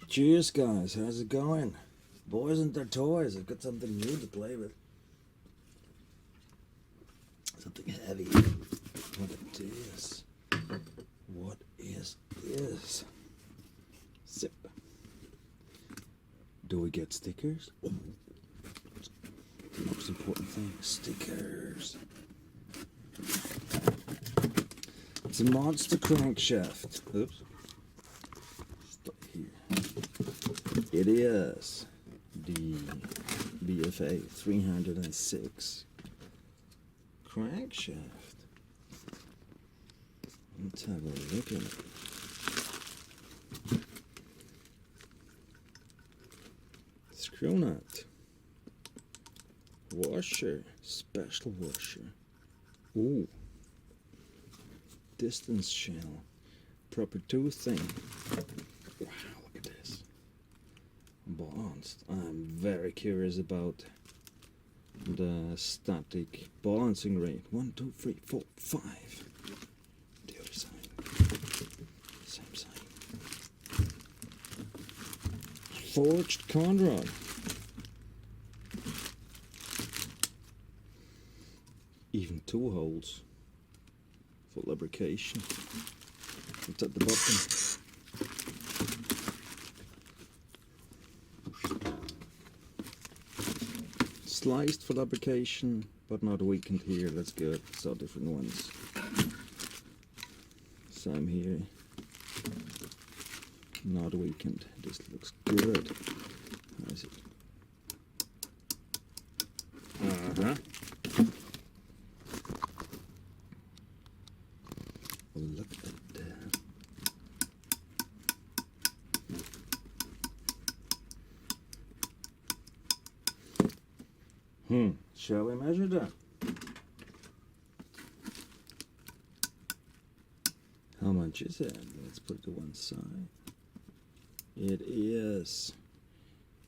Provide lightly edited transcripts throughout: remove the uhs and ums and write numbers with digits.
Cheers guys, how's it going? Boys and their toys, I've got something new to play with. Something heavy. What is this? What is this? Zip. Do we get stickers? Oh. The most important thing, stickers. It's a monster crankshaft. Oops. Stop here. It is the BFA 306 crankshaft. Let's have a look at it. Screw nut. Washer. Special washer. Ooh. Distance channel. Proper toothing. Wow, look at this. Balanced. I'm very curious about the static balancing rate. 1, 2, 3, 4, 5. The other side. Same side. Forged conrod. Even 2 holes for lubrication. It's at the bottom. Sliced for lubrication, but not weakened here. That's good. Saw different ones. Same here. Not weakened. This looks good. How is it? Look at that. Shall we measure that? How much is it? Let's put it to one side. It is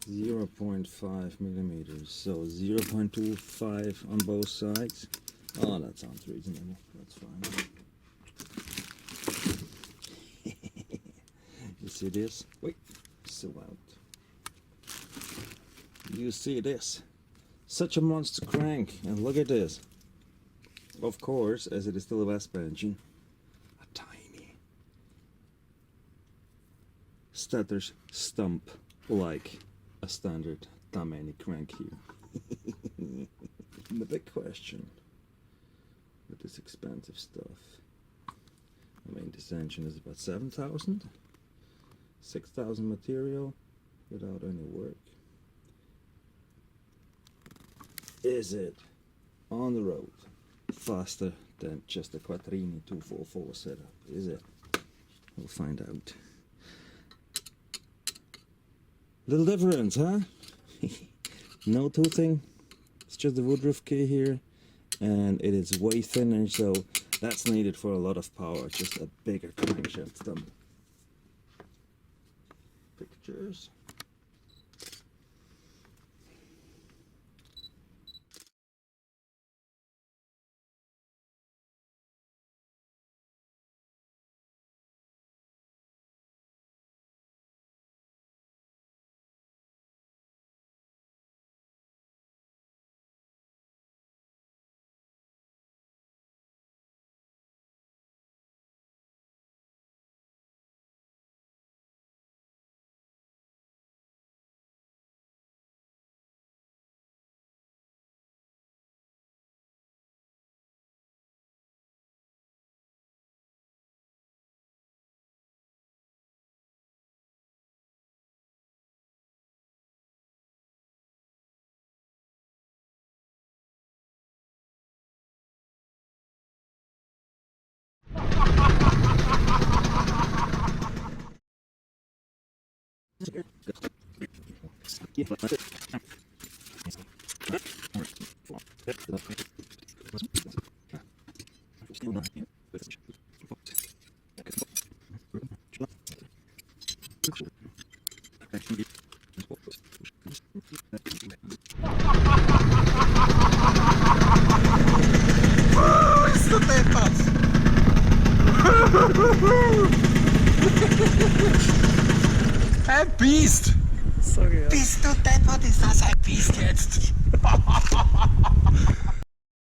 0.5 millimeters, so 0.25 on both sides. Oh, that sounds reasonable. That's fine. You see this? Wait, so out. You see this? Such a monster crank, and look at this. Of course, as it is still a Vespa engine, a tiny stutters stump like a standard Tammany crank here. The big question with this expensive stuff. I mean, this engine is about 7,000, 6,000 material without any work. Is it on the road faster than just a Quattrini 244 setup? Is it? We'll find out. Little difference, huh? No toothing. It's just the woodruff key here, and it is way thinner, so that's needed for a lot of power. Just a bigger crankshaft stump. Pictures. Isso te passa. ein Biest! Sorry, ja. Bist du deppert, ist das ein Biest jetzt?